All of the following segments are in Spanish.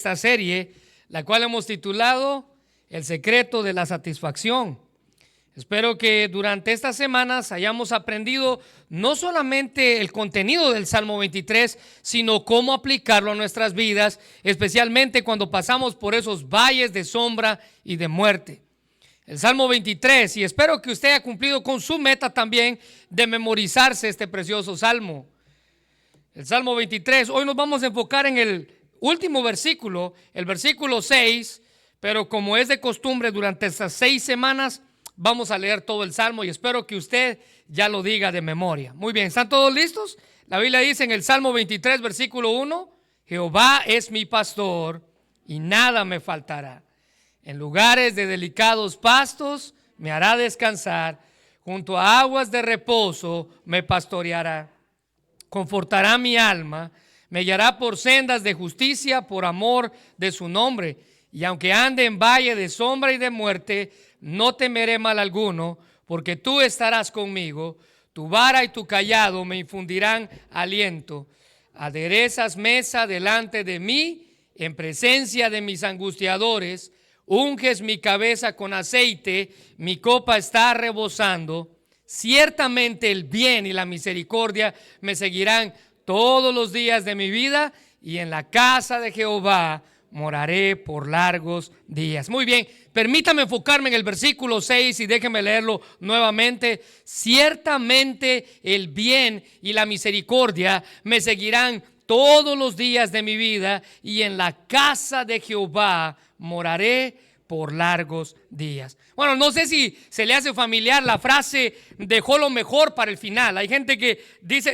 Esta serie, la cual hemos titulado El secreto de la satisfacción. Espero que durante estas semanas hayamos aprendido no solamente el contenido del Salmo 23, sino cómo aplicarlo a nuestras vidas, especialmente cuando pasamos por esos valles de sombra y de muerte. El Salmo 23, y espero que usted haya cumplido con su meta también de memorizarse este precioso Salmo. El Salmo 23, hoy nos vamos a enfocar en el último versículo, el versículo 6, pero como es de costumbre durante estas 6 semanas, vamos a leer todo el Salmo y espero que usted ya lo diga de memoria. Muy bien, ¿están todos listos? La Biblia dice en el Salmo 23, versículo 1, Jehová es mi pastor y nada me faltará. En lugares de delicados pastos me hará descansar, junto a aguas de reposo me pastoreará. Confortará mi alma, me guiará por sendas de justicia por amor de su nombre. Y aunque ande en valle de sombra y de muerte, no temeré mal alguno, porque tú estarás conmigo. Tu vara y tu cayado me infundirán aliento. Aderezas mesa delante de mí, en presencia de mis angustiadores. Unges mi cabeza con aceite, mi copa está rebosando. Ciertamente el bien y la misericordia me seguirán todos los días de mi vida, y en la casa de Jehová moraré por largos días. Muy bien, permítame enfocarme en el versículo 6 y déjeme leerlo nuevamente. Ciertamente el bien y la misericordia me seguirán todos los días de mi vida, y en la casa de Jehová moraré por largos días. Bueno, no sé si se le hace familiar la frase dejó lo mejor para el final. Hay gente que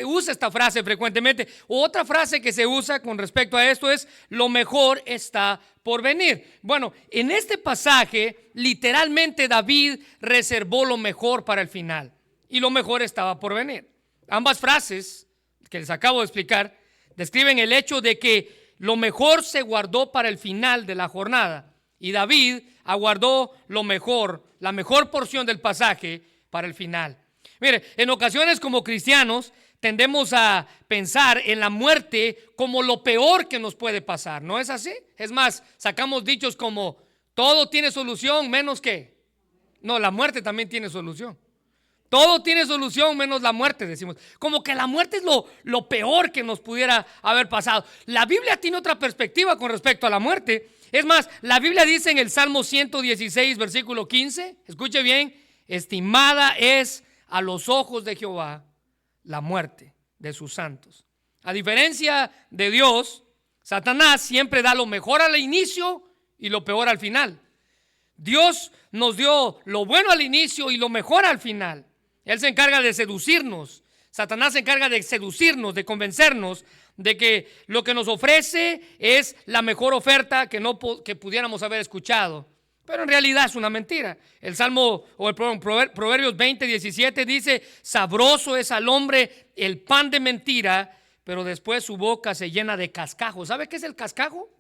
usa esta frase frecuentemente. Otra frase que se usa con respecto a esto es lo mejor está por venir. Bueno, en este pasaje literalmente David reservó lo mejor para el final y lo mejor estaba por venir. Ambas frases que les acabo de explicar describen el hecho de que lo mejor se guardó para el final de la jornada. Y David aguardó lo mejor, la mejor porción del pasaje para el final. Mire, en ocasiones como cristianos tendemos a pensar en la muerte como lo peor que nos puede pasar. ¿No es así? Es más, sacamos dichos como todo tiene solución menos que. No, la muerte también tiene solución. Todo tiene solución menos la muerte, decimos. Como que la muerte es lo peor que nos pudiera haber pasado. La Biblia tiene otra perspectiva con respecto a la muerte. Es más, la Biblia dice en el Salmo 116, versículo 15, escuche bien, estimada es a los ojos de Jehová la muerte de sus santos. A diferencia de Dios, Satanás siempre da lo mejor al inicio y lo peor al final. Dios nos dio lo bueno al inicio y lo mejor al final. Él se encarga de seducirnos. Satanás se encarga de seducirnos, de convencernos de que lo que nos ofrece es la mejor oferta que pudiéramos haber escuchado. Pero en realidad es una mentira. El Salmo o el Proverbios 20, 17 dice: sabroso es al hombre el pan de mentira, pero después su boca se llena de cascajo. ¿Sabe qué es el cascajo?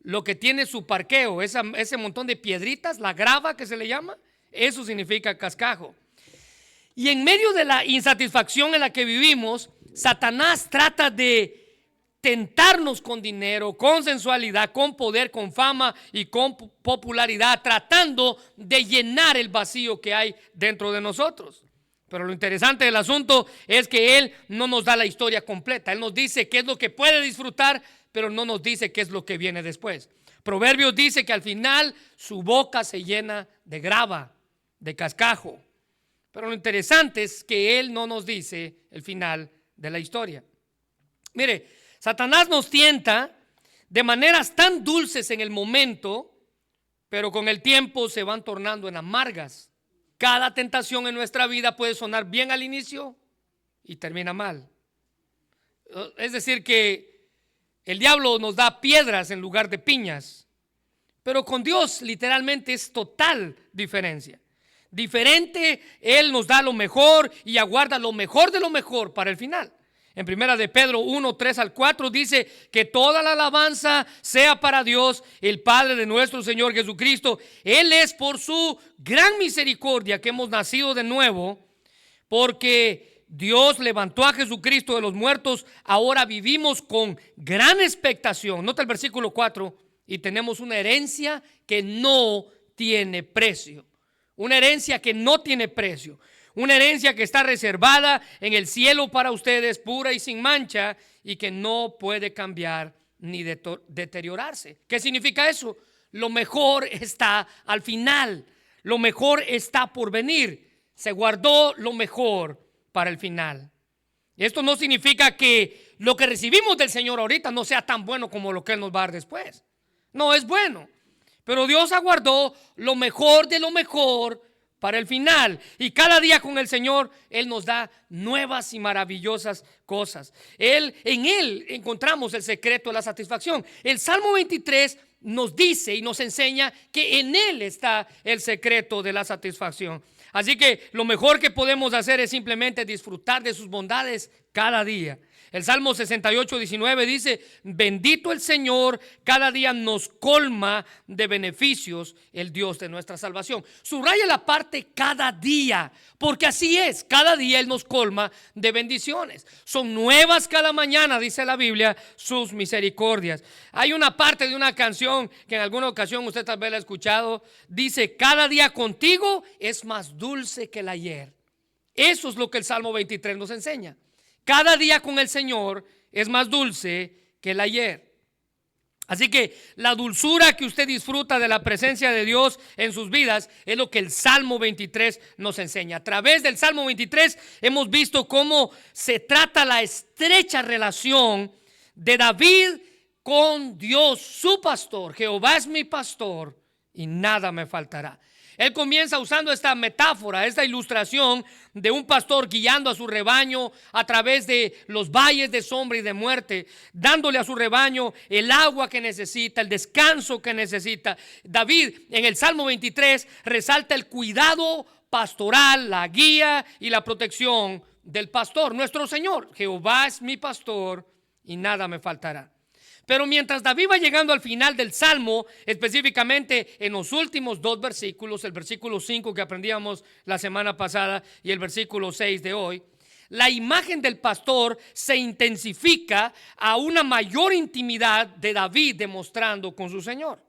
Lo que tiene su parqueo, ese montón de piedritas, la grava que se le llama, eso significa cascajo. Y en medio de la insatisfacción en la que vivimos, Satanás trata de tentarnos con dinero, con sensualidad, con poder, con fama y con popularidad, tratando de llenar el vacío que hay dentro de nosotros. Pero lo interesante del asunto es que Él no nos da la historia completa. Él nos dice qué es lo que puede disfrutar, pero no nos dice qué es lo que viene después. Proverbios dice que al final su boca se llena de grava, de cascajo. Pero lo interesante es que Él no nos dice el final de la historia. Mire, Satanás nos tienta de maneras tan dulces en el momento, pero con el tiempo se van tornando en amargas. Cada tentación en nuestra vida puede sonar bien al inicio y termina mal. Es decir que el diablo nos da piedras en lugar de piñas, pero con Dios literalmente es total diferencia. Diferente, Él nos da lo mejor y aguarda lo mejor de lo mejor para el final. En primera de Pedro 1, 3 al 4 dice que toda la alabanza sea para Dios, el Padre de nuestro Señor Jesucristo. Él es por su gran misericordia que hemos nacido de nuevo, porque Dios levantó a Jesucristo de los muertos, ahora vivimos con gran expectación. Nota el versículo 4, y tenemos una herencia que no tiene precio. Una herencia que no tiene precio. Una herencia que está reservada en el cielo para ustedes, pura y sin mancha, y que no puede cambiar ni deteriorarse. ¿Qué significa eso? Lo mejor está al final. Lo mejor está por venir. Se guardó lo mejor para el final. Esto no significa que lo que recibimos del Señor ahorita no sea tan bueno como lo que Él nos va a dar después. No, es bueno. Pero Dios aguardó lo mejor de lo mejor para el final. Y cada día con el Señor, Él nos da nuevas y maravillosas cosas. En Él encontramos el secreto de la satisfacción. El Salmo 23 nos dice y nos enseña que en Él está el secreto de la satisfacción. Así que lo mejor que podemos hacer es simplemente disfrutar de sus bondades cada día. El Salmo 68:19 dice: bendito el Señor, cada día nos colma de beneficios el Dios de nuestra salvación. Subraya la parte cada día, porque así es, cada día Él nos colma de bendiciones. Son nuevas cada mañana, dice la Biblia, sus misericordias. Hay una parte de una canción que en alguna ocasión usted tal vez la ha escuchado. Dice: cada día contigo es más dulce que el ayer. Eso es lo que el Salmo 23 nos enseña. Cada día con el Señor es más dulce que el ayer. Así que la dulzura que usted disfruta de la presencia de Dios en sus vidas es lo que el Salmo 23 nos enseña. A través del Salmo 23 hemos visto cómo se trata la estrecha relación de David con Dios, su pastor. Jehová es mi pastor y nada me faltará. Él comienza usando esta metáfora, esta ilustración de un pastor guiando a su rebaño a través de los valles de sombra y de muerte, dándole a su rebaño el agua que necesita, el descanso que necesita. David en el Salmo 23 resalta el cuidado pastoral, la guía y la protección del pastor, nuestro Señor. Jehová es mi pastor y nada me faltará. Pero mientras David va llegando al final del Salmo, específicamente en los últimos dos versículos, el versículo 5 que aprendíamos la semana pasada y el versículo 6 de hoy, la imagen del pastor se intensifica a una mayor intimidad de David demostrando con su Señor.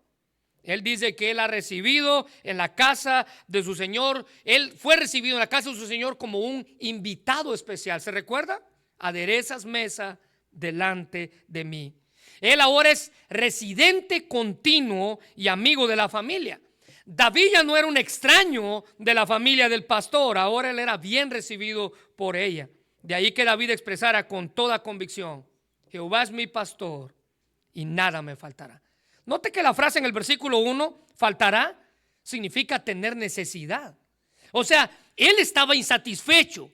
Él dice que él ha recibido en la casa de su Señor, él fue recibido en la casa de su Señor como un invitado especial. ¿Se recuerda? Aderezas mesa delante de mí. Él ahora es residente continuo y amigo de la familia. David ya no era un extraño de la familia del pastor, ahora él era bien recibido por ella. De ahí que David expresara con toda convicción: Jehová es mi pastor y nada me faltará. Note que la frase en el versículo 1, faltará, significa tener necesidad. O sea, él estaba insatisfecho.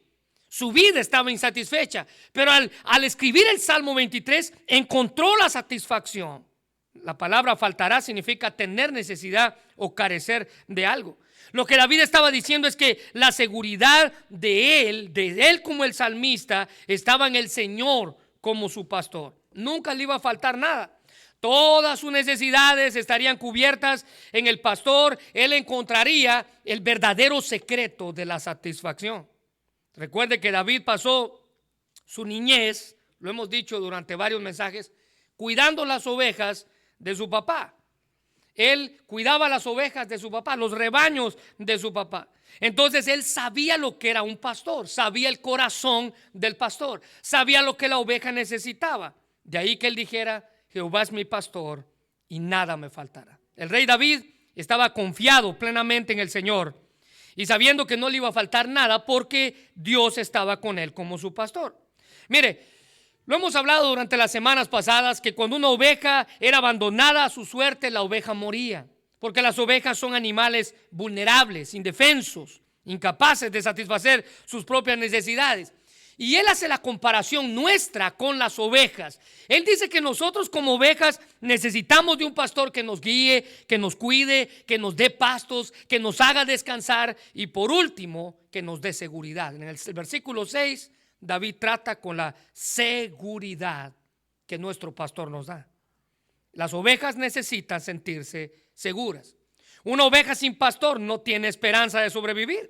Su vida estaba insatisfecha, pero al escribir el Salmo 23 encontró la satisfacción. La palabra faltará significa tener necesidad o carecer de algo. Lo que David estaba diciendo es que la seguridad de él como el salmista, estaba en el Señor como su pastor. Nunca le iba a faltar nada. Todas sus necesidades estarían cubiertas en el pastor. Él encontraría el verdadero secreto de la satisfacción. Recuerde que David pasó su niñez, lo hemos dicho durante varios mensajes, cuidando las ovejas de su papá. Él cuidaba las ovejas de su papá, los rebaños de su papá. Entonces él sabía lo que era un pastor, sabía el corazón del pastor, sabía lo que la oveja necesitaba. De ahí que él dijera: Jehová es mi pastor y nada me faltará. El rey David estaba confiado plenamente en el Señor y sabiendo que no le iba a faltar nada porque Dios estaba con él como su pastor. Mire, lo hemos hablado durante las semanas pasadas, que cuando una oveja era abandonada a su suerte, la oveja moría. Porque las ovejas son animales vulnerables, indefensos, incapaces de satisfacer sus propias necesidades. Y él hace la comparación nuestra con las ovejas. Él dice que nosotros como ovejas necesitamos de un pastor que nos guíe, que nos cuide, que nos dé pastos, que nos haga descansar y por último que nos dé seguridad. En el versículo 6 David trata con la seguridad que nuestro pastor nos da. Las ovejas necesitan sentirse seguras. Una oveja sin pastor no tiene esperanza de sobrevivir.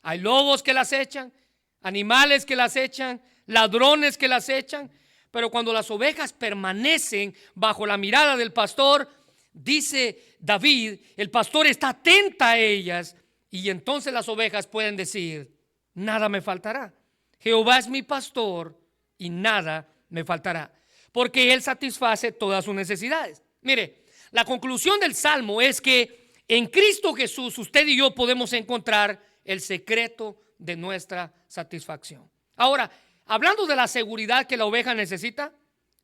Hay lobos que las echan. animales que las echan, ladrones que las echan. Pero cuando las ovejas permanecen bajo la mirada del pastor, dice David, el pastor está atenta a ellas y entonces las ovejas pueden decir, nada me faltará. Jehová es mi pastor y nada me faltará, porque Él satisface todas sus necesidades. Mire, la conclusión del Salmo es que en Cristo Jesús usted y yo podemos encontrar el secreto de nuestra satisfacción. Ahora, hablando de la seguridad que la oveja necesita,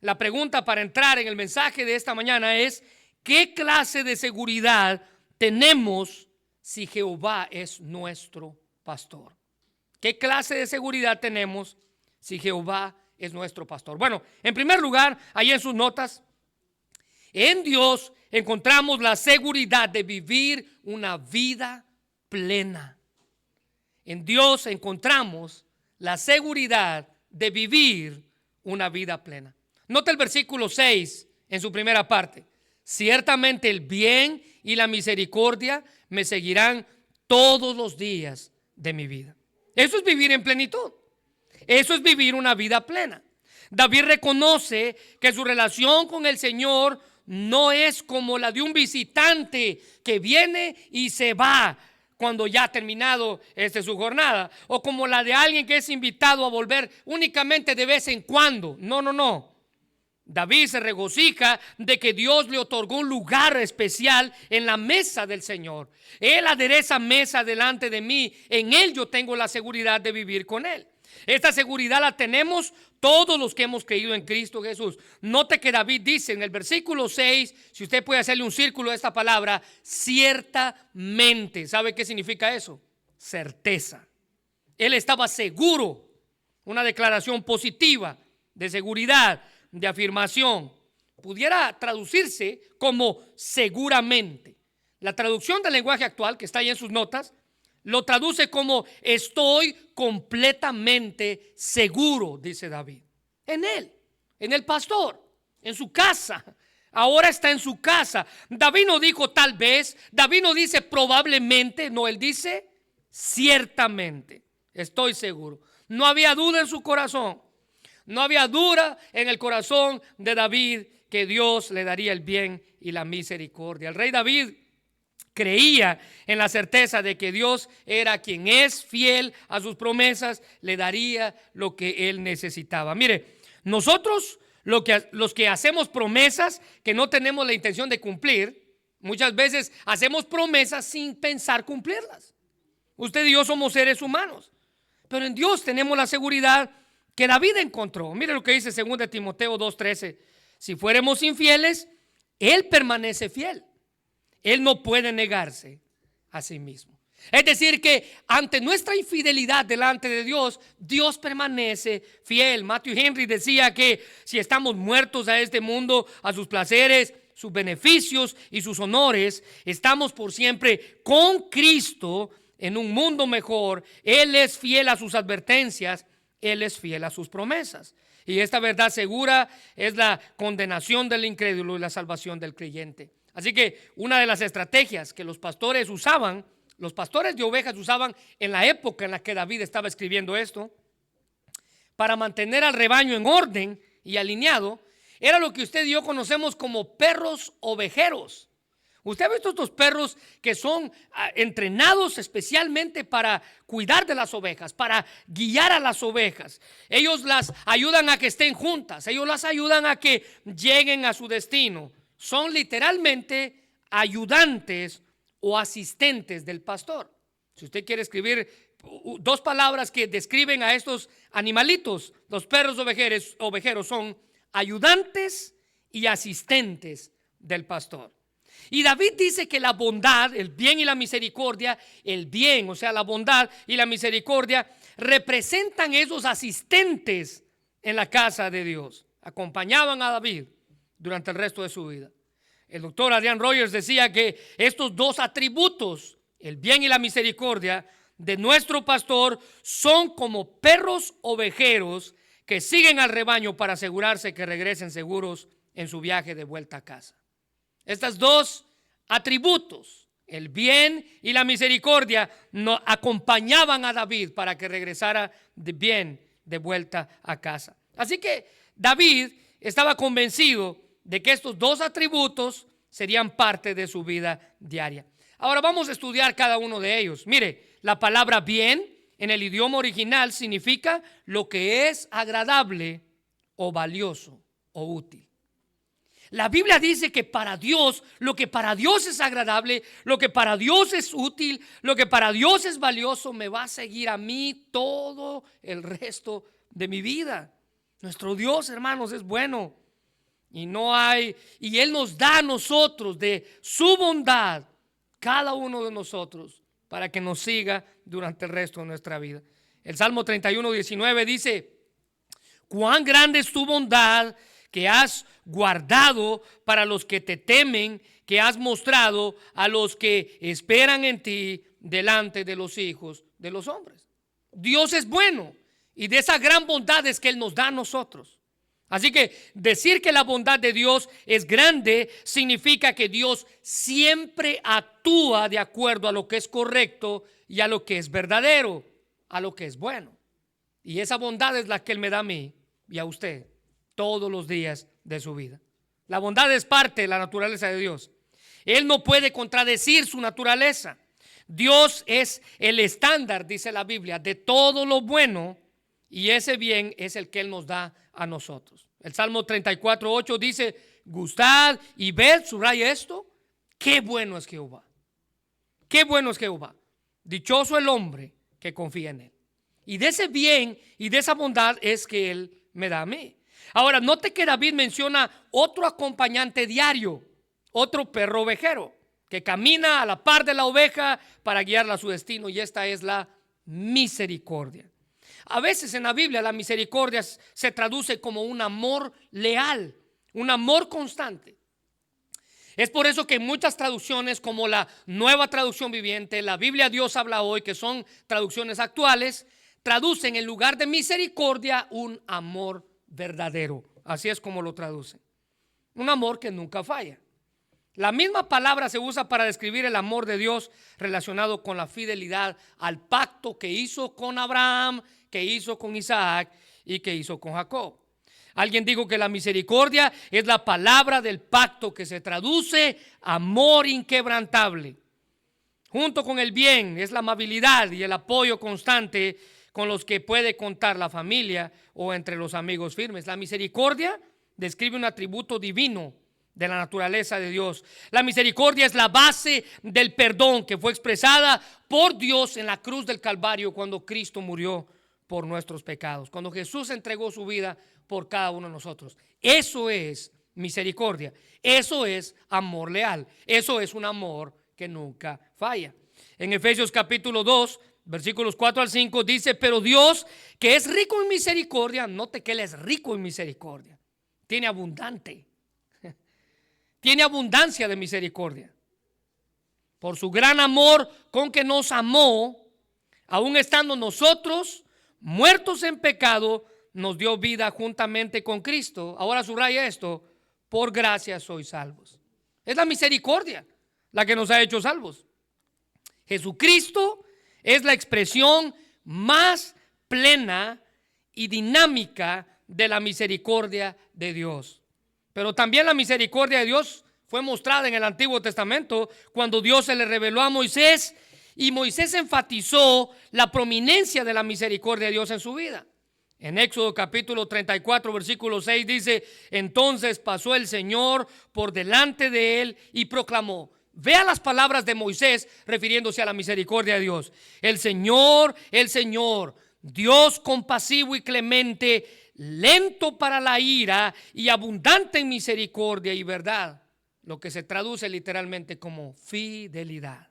la pregunta para entrar en el mensaje de esta mañana es, ¿qué clase de seguridad tenemos si Jehová es nuestro pastor? ¿Qué clase de seguridad tenemos si Jehová es nuestro pastor? Bueno, en primer lugar, ahí en sus notas, en Dios encontramos la seguridad de vivir una vida plena. En Dios encontramos la seguridad de vivir una vida plena. Nota el versículo 6 en su primera parte. Ciertamente el bien y la misericordia me seguirán todos los días de mi vida. Eso es vivir en plenitud. Eso es vivir una vida plena. David reconoce que su relación con el Señor no es como la de un visitante que viene y se va cuando ya ha terminado su jornada, o como la de alguien que es invitado a volver únicamente de vez en cuando. No. David se regocija de que Dios le otorgó un lugar especial en la mesa del Señor. Él adereza mesa delante de mí. En Él yo tengo la seguridad de vivir con Él. Esta seguridad la tenemos todos los que hemos creído en Cristo Jesús. Note que David dice en el versículo 6, si usted puede hacerle un círculo a esta palabra, ciertamente. ¿Sabe qué significa eso? Certeza. Él estaba seguro. Una declaración positiva de seguridad, de afirmación. Pudiera traducirse como seguramente. La traducción del lenguaje actual, que está ahí en sus notas, lo traduce como estoy completamente seguro, dice David. En Él, en el pastor, en su casa. Ahora está en su casa. David no dijo tal vez, David no dice probablemente, no, él dice ciertamente, estoy seguro. No había duda en su corazón. No había duda en el corazón de David que Dios le daría el bien y la misericordia. El rey David creía en la certeza de que Dios era quien es fiel a sus promesas, le daría lo que él necesitaba. Mire, nosotros los que hacemos promesas que no tenemos la intención de cumplir, muchas veces hacemos promesas sin pensar cumplirlas. Usted y yo somos seres humanos, pero en Dios tenemos la seguridad que David encontró. Mire lo que dice 2 Timoteo 2:13. Si fuéramos infieles, Él permanece fiel. Él no puede negarse a sí mismo. Es decir que ante nuestra infidelidad delante de Dios, Dios permanece fiel. Matthew Henry decía que si estamos muertos a este mundo, a sus placeres, sus beneficios y sus honores, estamos por siempre con Cristo en un mundo mejor. Él es fiel a sus advertencias, Él es fiel a sus promesas. Y esta verdad segura es la condenación del incrédulo y la salvación del creyente. Así que una de las estrategias que los pastores usaban, los pastores de ovejas usaban en la época en la que David estaba escribiendo esto, para mantener al rebaño en orden y alineado, era lo que usted y yo conocemos como perros ovejeros. Usted ha visto estos perros que son entrenados especialmente para cuidar de las ovejas, para guiar a las ovejas. Ellos las ayudan a que estén juntas, ellos las ayudan a que lleguen a su destino. Son literalmente ayudantes o asistentes del pastor. Si usted quiere escribir dos palabras que describen a estos animalitos, los perros ovejeros son ayudantes y asistentes del pastor. Y David dice que la bondad, el bien y la misericordia, el bien, o sea, la bondad y la misericordia, representan esos asistentes en la casa de Dios. Acompañaban a David durante el resto de su vida. El doctor Adrian Rogers decía que estos dos atributos, el bien y la misericordia de nuestro pastor, son como perros ovejeros que siguen al rebaño para asegurarse que regresen seguros en su viaje de vuelta a casa. Estos dos atributos, el bien y la misericordia no acompañaban a David para que regresara de vuelta a casa. Así que David estaba convencido de que estos dos atributos serían parte de su vida diaria. Ahora vamos a estudiar cada uno de ellos. Mire, la palabra bien en el idioma original significa lo que es agradable o valioso o útil. La Biblia dice que para Dios, lo que para Dios es agradable, lo que para Dios es útil, lo que para Dios es valioso, me va a seguir a mí todo el resto de mi vida. Nuestro Dios, hermanos, es bueno y Él nos da a nosotros de su bondad, cada uno de nosotros, para que nos siga durante el resto de nuestra vida. El Salmo 31:19 dice: cuán grande es tu bondad que has guardado para los que te temen, que has mostrado a los que esperan en ti delante de los hijos de los hombres. Dios es bueno y de esa gran bondad es que Él nos da a nosotros. Así que decir que la bondad de Dios es grande significa que Dios siempre actúa de acuerdo a lo que es correcto y a lo que es verdadero, a lo que es bueno. Y esa bondad es la que Él me da a mí y a usted todos los días de su vida. La bondad es parte de la naturaleza de Dios. Él no puede contradecir su naturaleza. Dios es el estándar, dice la Biblia, de todo lo bueno, y ese bien es el que Él nos da a nosotros. El Salmo 34:8 dice: gustad y ved, subraya esto, qué bueno es Jehová. Qué bueno es Jehová. Dichoso el hombre que confía en Él. Y de ese bien y de esa bondad es que Él me da a mí. Ahora, note que David menciona otro acompañante diario, otro perro ovejero, que camina a la par de la oveja para guiarla a su destino, y esta es la misericordia. A veces en la Biblia la misericordia se traduce como un amor leal, un amor constante. Es por eso que en muchas traducciones, como la Nueva Traducción Viviente, la Biblia Dios habla hoy, que son traducciones actuales, traducen en lugar de misericordia un amor verdadero. Así es como lo traducen. Un amor que nunca falla. La misma palabra se usa para describir el amor de Dios relacionado con la fidelidad al pacto que hizo con Abraham, que hizo con Isaac y que hizo con Jacob. Alguien dijo que la misericordia es la palabra del pacto que se traduce amor inquebrantable. Junto con el bien es la amabilidad y el apoyo constante con los que puede contar la familia o entre los amigos firmes. La misericordia describe un atributo divino de la naturaleza de Dios. La misericordia es la base del perdón que fue expresada por Dios en la cruz del Calvario cuando Cristo murió por nuestros pecados, cuando Jesús entregó su vida por cada uno de nosotros. Eso es misericordia, eso es amor leal, eso es un amor que nunca falla. En Efesios capítulo 2, versículos 4 al 5 dice: pero Dios, que es rico en misericordia, note que Él es rico en misericordia, tiene abundancia de misericordia. Por su gran amor con que nos amó, aun estando nosotros muertos en pecado, nos dio vida juntamente con Cristo. Ahora subraya esto: por gracia sois salvos. Es la misericordia la que nos ha hecho salvos. Jesucristo es la expresión más plena y dinámica de la misericordia de Dios. Pero también la misericordia de Dios fue mostrada en el Antiguo Testamento cuando Dios se le reveló a Moisés, y Moisés enfatizó la prominencia de la misericordia de Dios en su vida. En Éxodo capítulo 34 versículo 6 dice: entonces pasó el Señor por delante de él y proclamó. Vea las palabras de Moisés refiriéndose a la misericordia de Dios: el Señor, Dios compasivo y clemente, lento para la ira y abundante en misericordia y verdad. Lo que se traduce literalmente como fidelidad.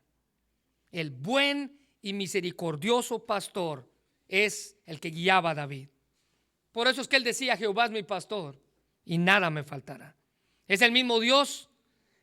El buen y misericordioso pastor es el que guiaba a David. Por eso es que él decía: Jehová es mi pastor y nada me faltará. Es el mismo Dios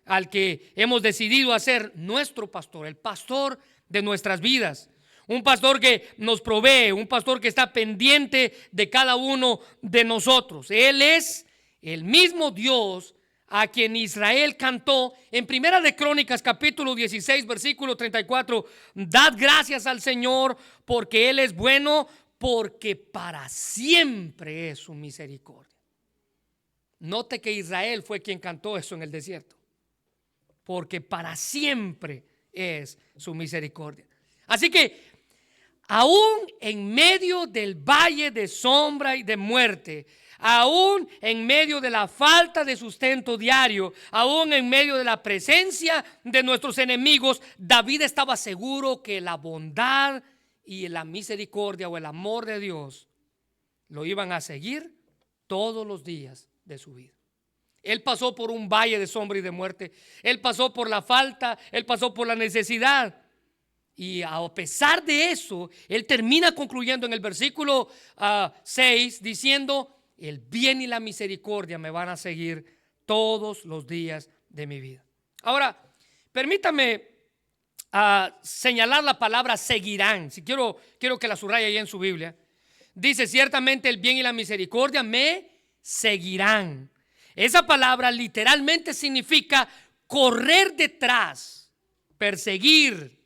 al que hemos decidido hacer nuestro pastor, el pastor de nuestras vidas. Un pastor que nos provee, un pastor que está pendiente de cada uno de nosotros. Él es el mismo Dios a quien Israel cantó en Primera de Crónicas capítulo 16 versículo 34. Dad gracias al Señor porque Él es bueno, porque para siempre es su misericordia. Note que Israel fue quien cantó eso en el desierto. Porque para siempre es su misericordia. Así que aún en medio del valle de sombra y de muerte, aún en medio de la falta de sustento diario, aún en medio de la presencia de nuestros enemigos, David estaba seguro que la bondad y la misericordia o el amor de Dios lo iban a seguir todos los días de su vida. Él pasó por un valle de sombra y de muerte. Él pasó por la falta, él pasó por la necesidad. Y a pesar de eso, él termina concluyendo en el versículo 6 diciendo: el bien y la misericordia me van a seguir todos los días de mi vida. Ahora, permítame señalar la palabra seguirán. Si quiero que la subraye ahí en su Biblia. Dice: ciertamente el bien y la misericordia me seguirán. Esa palabra literalmente significa correr detrás, perseguir,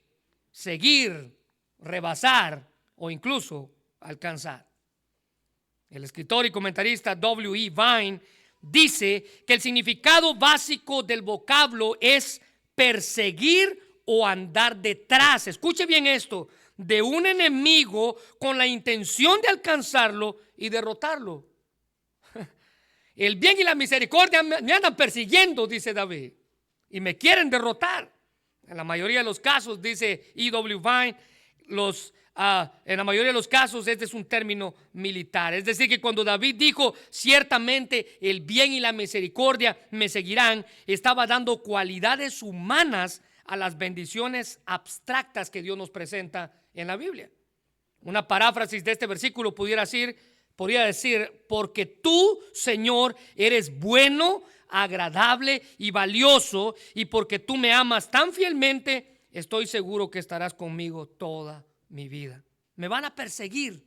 seguir, rebasar o incluso alcanzar. El escritor y comentarista W.E. Vine dice que el significado básico del vocablo es perseguir o andar detrás. Escuche bien esto: de un enemigo con la intención de alcanzarlo y derrotarlo. El bien y la misericordia me andan persiguiendo, dice David, y me quieren derrotar. En la mayoría de los casos, dice E.W. Vine, en la mayoría de los casos este es un término militar. Es decir, que cuando David dijo ciertamente el bien y la misericordia me seguirán, estaba dando cualidades humanas a las bendiciones abstractas que Dios nos presenta en la Biblia. Una paráfrasis de este versículo podría decir: porque tú, Señor, eres bueno, agradable y valioso, y porque tú me amas tan fielmente, estoy seguro que estarás conmigo toda mi vida. Me van a perseguir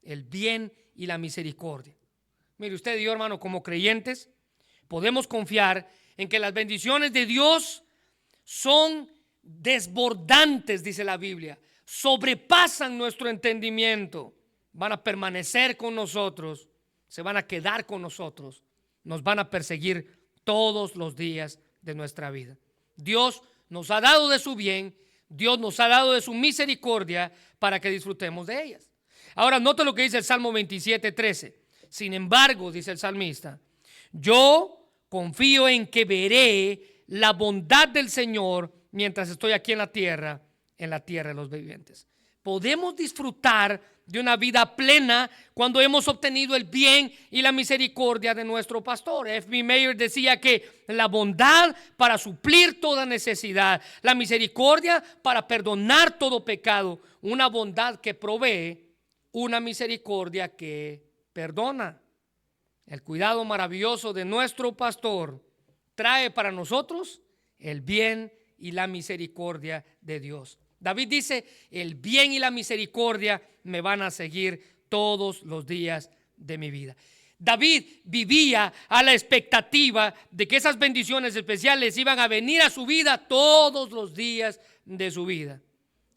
el bien y la misericordia. Mire usted y yo, hermano, como creyentes, podemos confiar en que las bendiciones de Dios son desbordantes, dice la Biblia, sobrepasan nuestro entendimiento. Van a permanecer con nosotros, se van a quedar con nosotros, nos van a perseguir todos los días de nuestra vida. Dios nos ha dado de su bien, Dios nos ha dado de su misericordia para que disfrutemos de ellas. Ahora, note lo que dice el Salmo 27:13. Sin embargo, dice el salmista, yo confío en que veré la bondad del Señor mientras estoy aquí en la tierra de los vivientes. Podemos disfrutar de una vida plena cuando hemos obtenido el bien y la misericordia de nuestro pastor. F.B. Meyer decía que la bondad para suplir toda necesidad, la misericordia para perdonar todo pecado, una bondad que provee, una misericordia que perdona. El cuidado maravilloso de nuestro pastor trae para nosotros el bien y la misericordia de Dios. David dice: el bien y la misericordia me van a seguir todos los días de mi vida. David vivía a la expectativa de que esas bendiciones especiales iban a venir a su vida todos los días de su vida.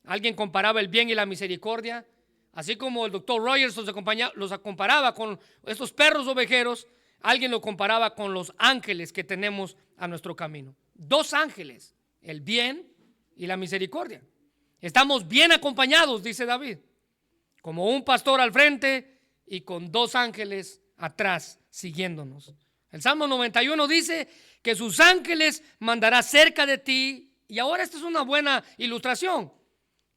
Alguien comparaba el bien y la misericordia, así como el doctor Rogers los comparaba con estos perros ovejeros. Alguien lo comparaba con los ángeles que tenemos a nuestro camino. Dos ángeles, el bien y la misericordia. Estamos bien acompañados, dice David, como un pastor al frente y con dos ángeles atrás siguiéndonos. El Salmo 91 dice que sus ángeles mandará cerca de ti. Y ahora esta es una buena ilustración: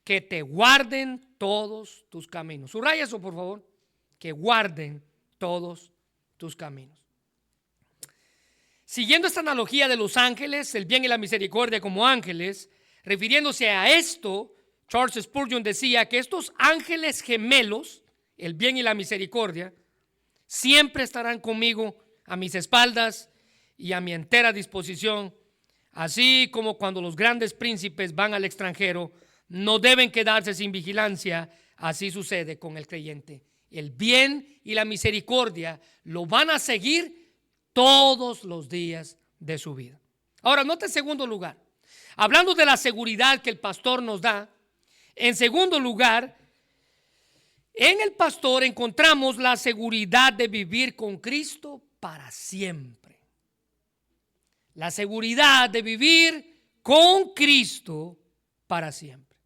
que te guarden todos tus caminos. Subraya eso, por favor: que guarden todos tus caminos. Siguiendo esta analogía de los ángeles, el bien y la misericordia como ángeles, refiriéndose a esto, Charles Spurgeon decía que estos ángeles gemelos, el bien y la misericordia, siempre estarán conmigo a mis espaldas y a mi entera disposición, así como cuando los grandes príncipes van al extranjero, no deben quedarse sin vigilancia. Así sucede con el creyente. El bien y la misericordia lo van a seguir todos los días de su vida. Ahora, note en segundo lugar, hablando de la seguridad que el pastor nos da, en segundo lugar, en el pastor encontramos la seguridad de vivir con Cristo para siempre. La seguridad de vivir con Cristo para siempre.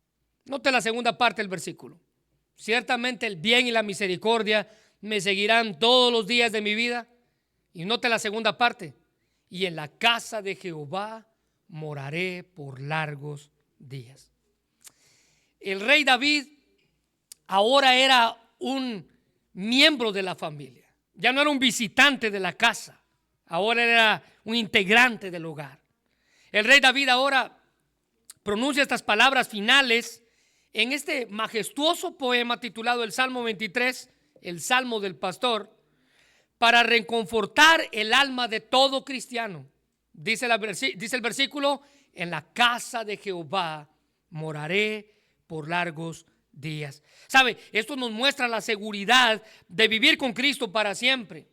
Note la segunda parte del versículo. Ciertamente el bien y la misericordia me seguirán todos los días de mi vida. Y note la segunda parte. Y en la casa de Jehová moraré por largos días. El rey David ahora era un miembro de la familia. Ya no era un visitante de la casa. Ahora era un integrante del hogar. El rey David ahora pronuncia estas palabras finales en este majestuoso poema titulado el Salmo 23, el Salmo del Pastor, para reconfortar el alma de todo cristiano. Dice el versículo: en la casa de Jehová moraré por largos días. ¿Sabe? Esto nos muestra la seguridad de vivir con Cristo para siempre.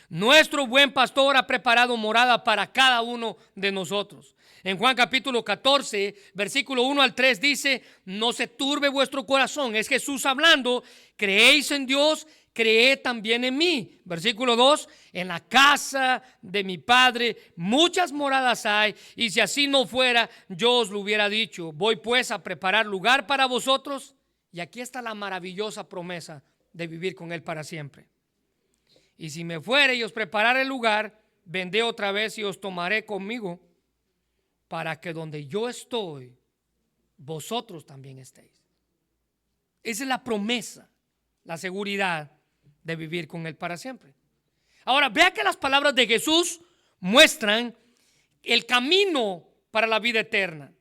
Nuestro buen pastor ha preparado morada para cada uno de nosotros. En Juan capítulo 14, versículo 1 al 3 dice: no se turbe vuestro corazón. Es Jesús hablando. Creéis en Dios, creed también en mí. Versículo 2: en la casa de mi Padre muchas moradas hay, y si así no fuera, yo os lo hubiera dicho. Voy pues a preparar lugar para vosotros. Y aquí está la maravillosa promesa de vivir con Él para siempre. Y si me fuere y os prepararé el lugar, vendré otra vez y os tomaré conmigo, para que donde yo estoy, vosotros también estéis. Esa es la promesa, la seguridad de vivir con Él para siempre. Ahora, vea que las palabras de Jesús muestran el camino para la vida eterna.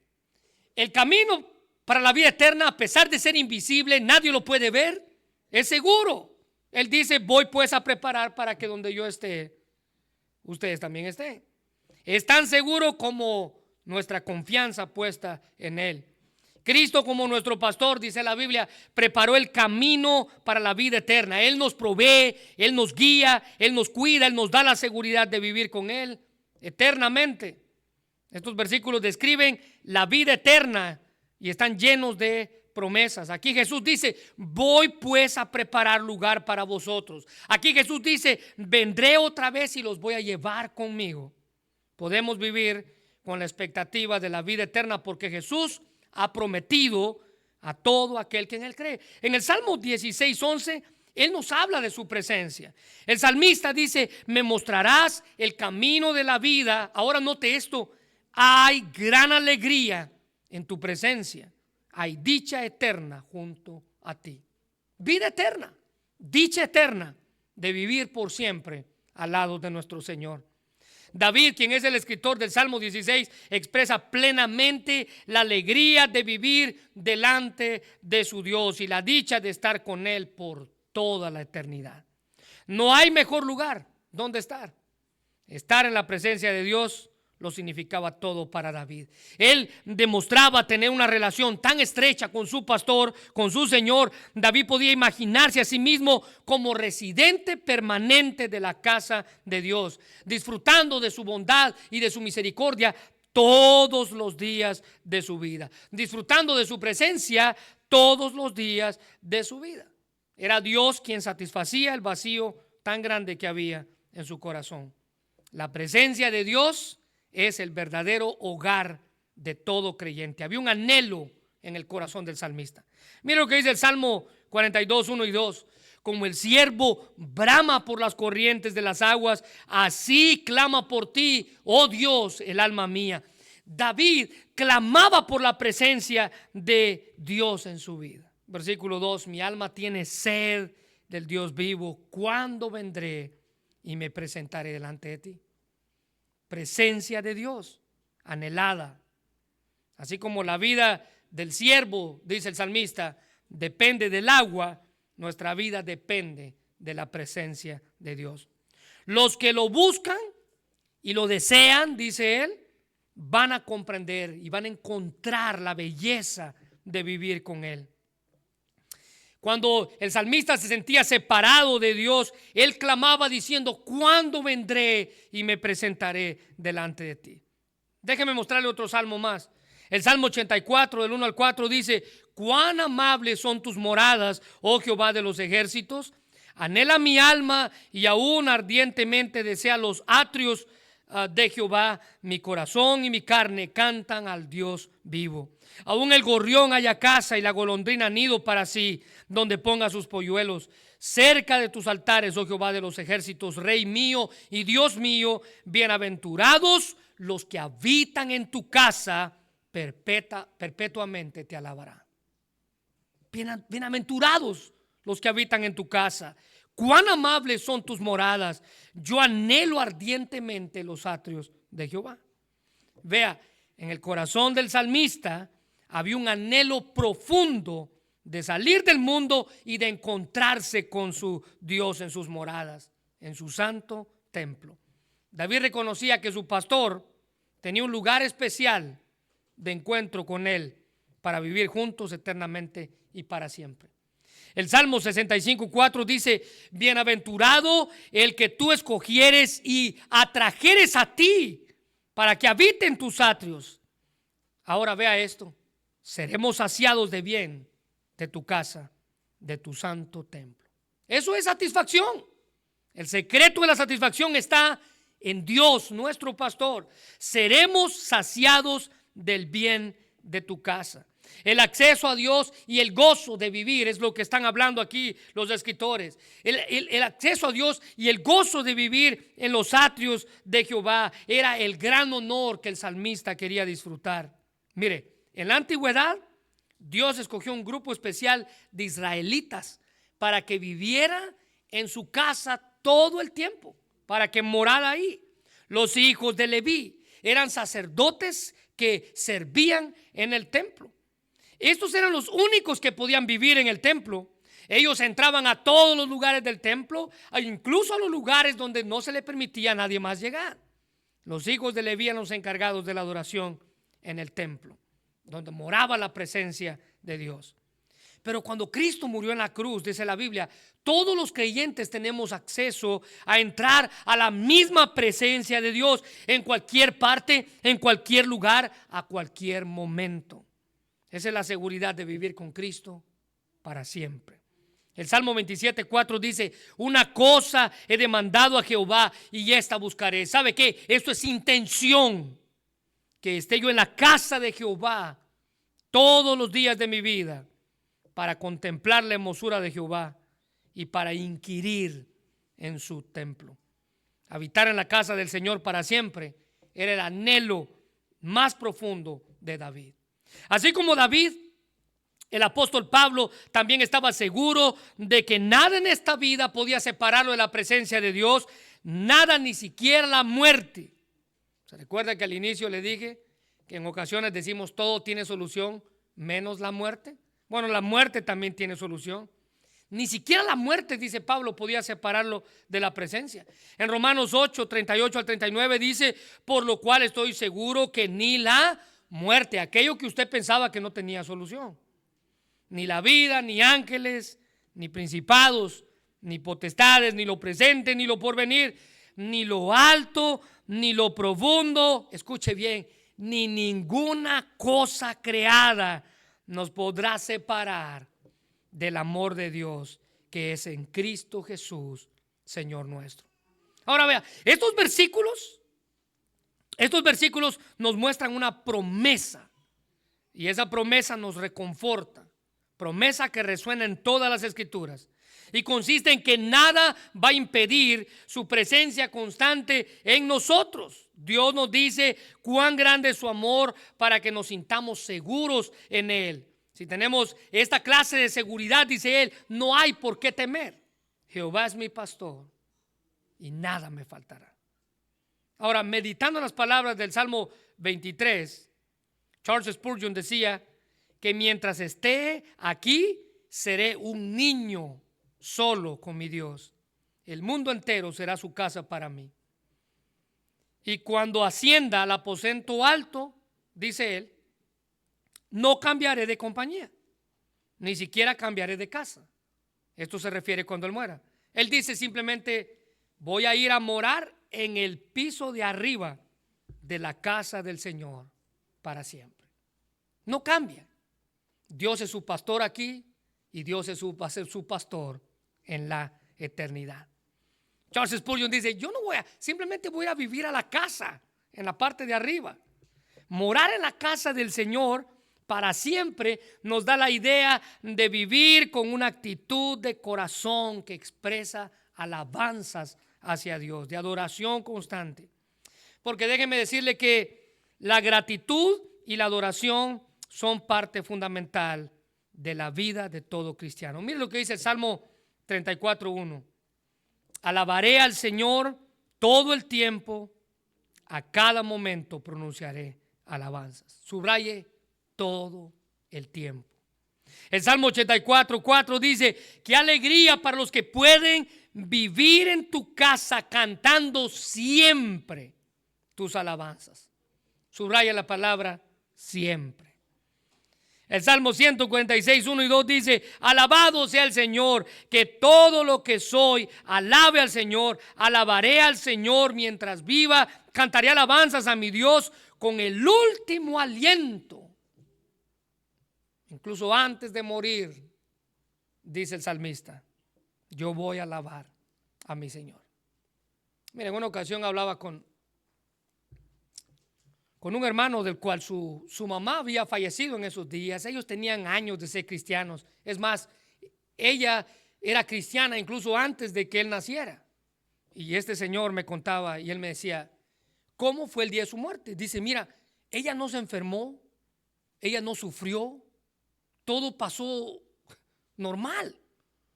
El camino para la vida eterna, a pesar de ser invisible, nadie lo puede ver, es seguro. Él dice: voy pues a preparar para que donde yo esté, ustedes también estén. Es tan seguro como nuestra confianza puesta en Él. Cristo, como nuestro pastor, dice la Biblia, preparó el camino para la vida eterna. Él nos provee, Él nos guía, Él nos cuida, Él nos da la seguridad de vivir con Él eternamente. Estos versículos describen la vida eterna y están llenos de promesas. Aquí Jesús dice: voy pues a preparar lugar para vosotros. Aquí Jesús dice: vendré otra vez y los voy a llevar conmigo. Podemos vivir con la expectativa de la vida eterna porque Jesús ha prometido a todo aquel que en Él cree. En el Salmo 16:11 Él nos habla de su presencia. El salmista dice: me mostrarás el camino de la vida. Ahora note esto: hay gran alegría en tu presencia, hay dicha eterna junto a ti. Vida eterna, dicha eterna de vivir por siempre al lado de nuestro Señor. David, quien es el escritor del Salmo 16, expresa plenamente la alegría de vivir delante de su Dios y la dicha de estar con Él por toda la eternidad. No hay mejor lugar donde estar. Estar en la presencia de Dios lo significaba todo para David. Él demostraba tener una relación tan estrecha con su pastor, con su Señor. David podía imaginarse a sí mismo como residente permanente de la casa de Dios, disfrutando de su bondad y de su misericordia todos los días de su vida, disfrutando de su presencia todos los días de su vida. Era Dios quien satisfacía el vacío tan grande que había en su corazón. La presencia de Dios es el verdadero hogar de todo creyente. Había un anhelo en el corazón del salmista. Mira lo que dice el Salmo 42, 1 y 2. Como el ciervo brama por las corrientes de las aguas, así clama por ti, oh Dios, el alma mía. David clamaba por la presencia de Dios en su vida. Versículo 2: mi alma tiene sed del Dios vivo. ¿Cuándo vendré y me presentaré delante de ti? Presencia de Dios anhelada. Así como la vida del siervo, dice el salmista, depende del agua, nuestra vida depende de la presencia de Dios. Los que lo buscan y lo desean, dice él, van a comprender y van a encontrar la belleza de vivir con Él. Cuando el salmista se sentía separado de Dios, él clamaba diciendo: ¿cuándo vendré y me presentaré delante de ti? Déjeme mostrarle otro salmo más. El Salmo 84, del 1 al 4 dice: cuán amables son tus moradas, oh Jehová de los ejércitos. Anhela mi alma y aún ardientemente desea los atrios de Jehová. Mi corazón y mi carne cantan al Dios vivo. Aún el gorrión haya casa y la golondrina nido para sí, donde ponga sus polluelos. Cerca de tus altares, oh Jehová de los ejércitos, Rey mío y Dios mío, bienaventurados los que habitan en tu casa, perpetuamente te alabarán. Bienaventurados los que habitan en tu casa. Cuán amables son tus moradas. Yo anhelo ardientemente los atrios de Jehová. Vea, en el corazón del salmista había un anhelo profundo de salir del mundo y de encontrarse con su Dios en sus moradas, en su santo templo. David reconocía que su pastor tenía un lugar especial de encuentro con él para vivir juntos eternamente y para siempre. El Salmo 65:4 dice: bienaventurado el que tú escogieres y atrajeres a ti para que habite en tus atrios. Ahora vea esto: seremos saciados de bien de tu casa, de tu santo templo. Eso es satisfacción. El secreto de la satisfacción está en Dios, nuestro pastor. Seremos saciados del bien de tu casa. El acceso a Dios y el gozo de vivir es lo que están hablando aquí los escritores. El acceso a Dios y el gozo de vivir en los atrios de Jehová era el gran honor que el salmista quería disfrutar. Mire, en la antigüedad Dios escogió un grupo especial de israelitas para que viviera en su casa todo el tiempo, para que morara ahí. Los hijos de Leví eran sacerdotes que servían en el templo. Estos eran los únicos que podían vivir en el templo. Ellos entraban a todos los lugares del templo, incluso a los lugares donde no se le permitía a nadie más llegar. Los hijos de Leví eran los encargados de la adoración en el templo, donde moraba la presencia de Dios. Pero cuando Cristo murió en la cruz, dice la Biblia, todos los creyentes tenemos acceso a entrar a la misma presencia de Dios en cualquier parte, en cualquier lugar, a cualquier momento. Esa es la seguridad de vivir con Cristo para siempre. El Salmo 27:4 dice: una cosa he demandado a Jehová y esta buscaré. ¿Sabe qué? Esto es intención. Que esté yo en la casa de Jehová todos los días de mi vida, para contemplar la hermosura de Jehová y para inquirir en su templo. Habitar en la casa del Señor para siempre era el anhelo más profundo de David. Así como David, el apóstol Pablo también estaba seguro de que nada en esta vida podía separarlo de la presencia de Dios, nada, ni siquiera la muerte. ¿Se recuerda que al inicio le dije que en ocasiones decimos todo tiene solución menos la muerte? Bueno, la muerte también tiene solución. Ni siquiera la muerte, dice Pablo, podía separarlo de la presencia. En Romanos 8:38 al 39 dice: por lo cual estoy seguro que ni la muerte, aquello que usted pensaba que no tenía solución, ni la vida, ni ángeles, ni principados, ni potestades, ni lo presente, ni lo porvenir, ni lo alto, ni lo profundo, escuche bien, ni ninguna cosa creada nos podrá separar del amor de Dios que es en Cristo Jesús, Señor nuestro. Ahora vea, estos versículos nos muestran una promesa, y esa promesa nos reconforta. Promesa que resuena en todas las escrituras y consiste en que nada va a impedir su presencia constante en nosotros. Dios nos dice cuán grande es su amor para que nos sintamos seguros en Él. Si tenemos esta clase de seguridad, dice Él, no hay por qué temer. Jehová es mi pastor y nada me faltará. Ahora, meditando en las palabras del Salmo 23, Charles Spurgeon decía que mientras esté aquí, seré un niño solo con mi Dios. El mundo entero será su casa para mí. Y cuando ascienda al aposento alto, dice él, no cambiaré de compañía. ni siquiera cambiaré de casa. Esto se refiere cuando Él muera. Él dice simplemente, voy a ir a morar en el piso de arriba de la casa del Señor para siempre. No cambia. Dios es su pastor aquí y Dios va a ser su pastor en la eternidad. Charles Spurgeon dice, yo no simplemente voy a vivir a la casa en la parte de arriba. Morar en la casa del Señor para siempre nos da la idea de vivir con una actitud de corazón que expresa alabanzas hacia Dios, de adoración constante. Porque déjenme decirle que la gratitud y la adoración son parte fundamental de la vida de todo cristiano. Mire lo que dice el Salmo 34:1. Alabaré al Señor todo el tiempo, a cada momento pronunciaré alabanzas. Subraye todo el tiempo. El Salmo 84:4 dice, qué alegría para los que pueden vivir en tu casa cantando siempre tus alabanzas. Subraya la palabra siempre. El Salmo 146:1 y 2 dice, alabado sea el Señor, que todo lo que soy, alabe al Señor, alabaré al Señor mientras viva, cantaré alabanzas a mi Dios con el último aliento. Incluso antes de morir, dice el salmista, yo voy a alabar a mi Señor. Miren, en una ocasión hablaba con un hermano del cual su mamá había fallecido en esos días. Ellos tenían años de ser cristianos. Es más, ella era cristiana incluso antes de que él naciera. Y este señor me contaba y él me decía, ¿cómo fue el día de su muerte? Dice, mira, ella no se enfermó, ella no sufrió, todo pasó normal.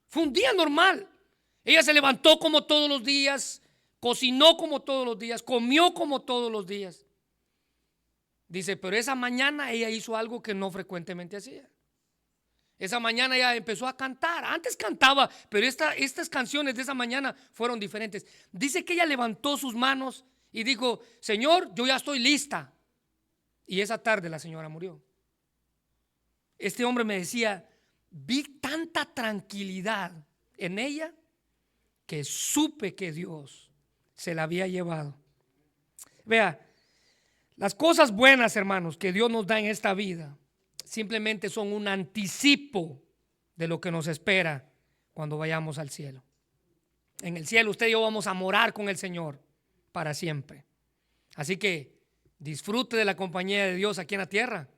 Fue un día normal. Ella se levantó como todos los días, cocinó como todos los días, comió como todos los días. Dice, pero esa mañana ella hizo algo que no frecuentemente hacía. Esa mañana ella empezó a cantar. Antes cantaba, pero estas canciones de esa mañana fueron diferentes. Dice que ella levantó sus manos y dijo, Señor, yo ya estoy lista. Y esa tarde la señora murió. Este hombre me decía, vi tanta tranquilidad en ella que supe que Dios se la había llevado. Vea, las cosas buenas, hermanos, que Dios nos da en esta vida simplemente son un anticipo de lo que nos espera cuando vayamos al cielo. En el cielo usted y yo vamos a morar con el Señor para siempre. Así que disfrute de la compañía de Dios aquí en la tierra,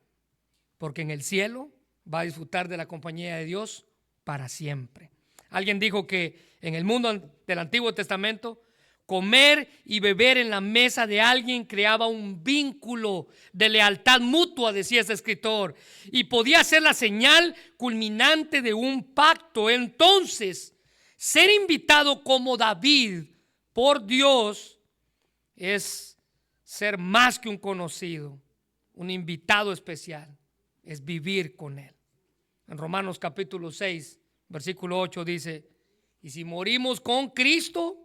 porque en el cielo va a disfrutar de la compañía de Dios para siempre. Alguien dijo que en el mundo del Antiguo Testamento, comer y beber en la mesa de alguien creaba un vínculo de lealtad mutua, decía ese escritor, y podía ser la señal culminante de un pacto. Entonces, ser invitado como David por Dios es ser más que un conocido, un invitado especial, es vivir con Él. En Romanos capítulo 6, versículo 8 dice, y si morimos con Cristo,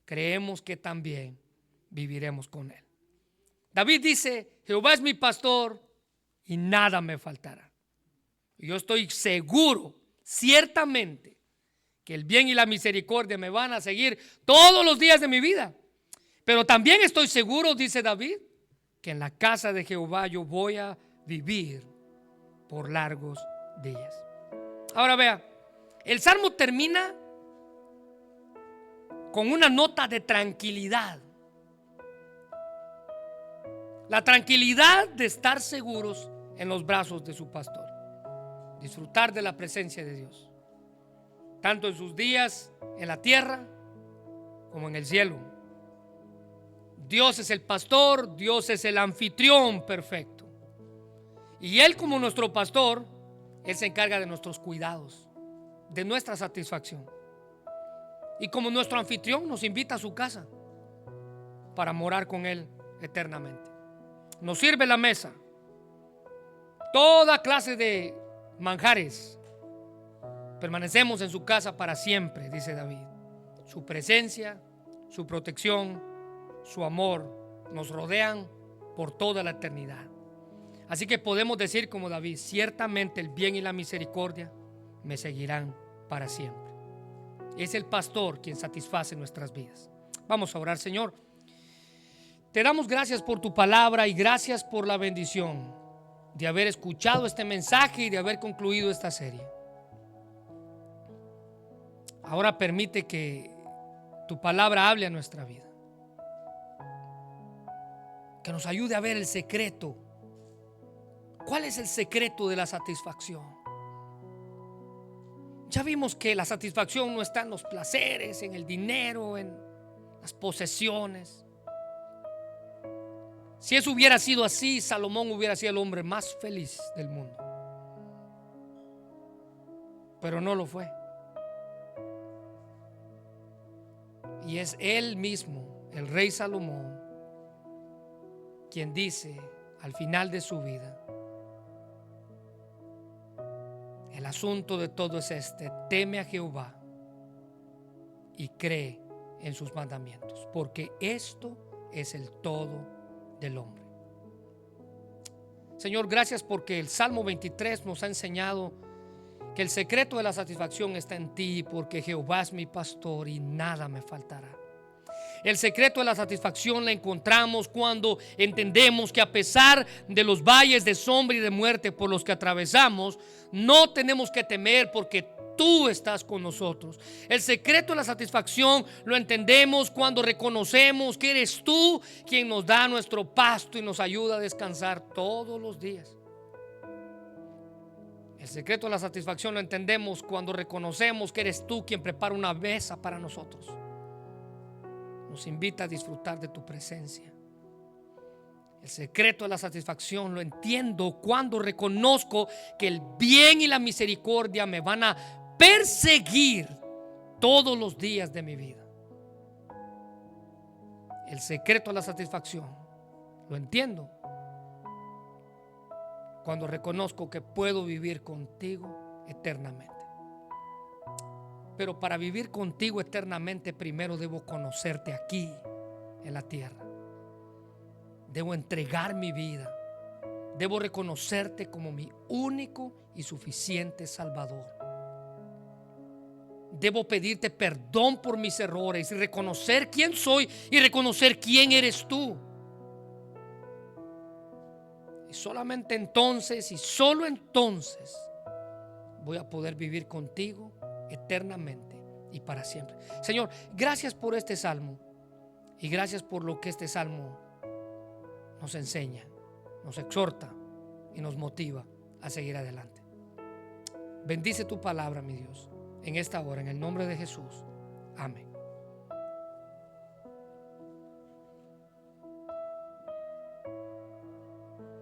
creemos que también viviremos con Él. David dice, Jehová es mi pastor y nada me faltará. Yo estoy seguro, ciertamente, que el bien y la misericordia me van a seguir todos los días de mi vida. Pero también estoy seguro, dice David, que en la casa de Jehová yo voy a vivir por largos días. Ahora vea, el Salmo termina con una nota de tranquilidad. La tranquilidad de estar seguros en los brazos de su pastor. Disfrutar de la presencia de Dios, tanto en sus días en la tierra como en el cielo. Dios es el pastor, Dios es el anfitrión perfecto. Y Él, como nuestro pastor, Él se encarga de nuestros cuidados, de nuestra satisfacción. Y como nuestro anfitrión nos invita a su casa para morar con Él eternamente. Nos sirve la mesa, toda clase de manjares. Permanecemos en su casa para siempre, dice David. Su presencia, su protección, su amor nos rodean por toda la eternidad. Así que podemos decir como David, ciertamente el bien y la misericordia me seguirán para siempre. Es el pastor quien satisface nuestras vidas. Vamos a orar. Señor, te damos gracias por tu palabra y gracias por la bendición de haber escuchado este mensaje y de haber concluido esta serie. Ahora permite que tu palabra hable a nuestra vida, que nos ayude a ver el secreto. ¿Cuál es el secreto de la satisfacción? Ya vimos que la satisfacción no está en los placeres, en el dinero, en las posesiones. Si eso hubiera sido así, Salomón hubiera sido el hombre más feliz del mundo. Pero no lo fue. Y es él mismo, el rey Salomón, quien dice al final de su vida: el asunto de todo es este: teme a Jehová y cree en sus mandamientos, porque esto es el todo del hombre. Señor, gracias porque el Salmo 23 nos ha enseñado que el secreto de la satisfacción está en ti, porque Jehová es mi pastor y nada me faltará. El secreto de la satisfacción la encontramos cuando entendemos que a pesar de los valles de sombra y de muerte por los que atravesamos, no tenemos que temer porque tú estás con nosotros. El secreto de la satisfacción lo entendemos cuando reconocemos que eres tú quien nos da nuestro pasto y nos ayuda a descansar todos los días. El secreto de la satisfacción lo entendemos cuando reconocemos que eres tú quien prepara una mesa para nosotros. Nos invita a disfrutar de tu presencia. El secreto de la satisfacción lo entiendo cuando reconozco que el bien y la misericordia me van a perseguir todos los días de mi vida. El secreto de la satisfacción lo entiendo cuando reconozco que puedo vivir contigo eternamente. Pero para vivir contigo eternamente, primero debo conocerte aquí en la tierra. Debo entregar mi vida. Debo reconocerte como mi único y suficiente Salvador. Debo pedirte perdón por mis errores y reconocer quién soy y reconocer quién eres tú. Y solamente entonces y solo entonces voy a poder vivir contigo eternamente y para siempre. Señor, gracias por este salmo y gracias por lo que este salmo nos enseña, nos exhorta y nos motiva a seguir adelante. Bendice tu palabra, mi Dios, en esta hora, en el nombre de Jesús. Amén.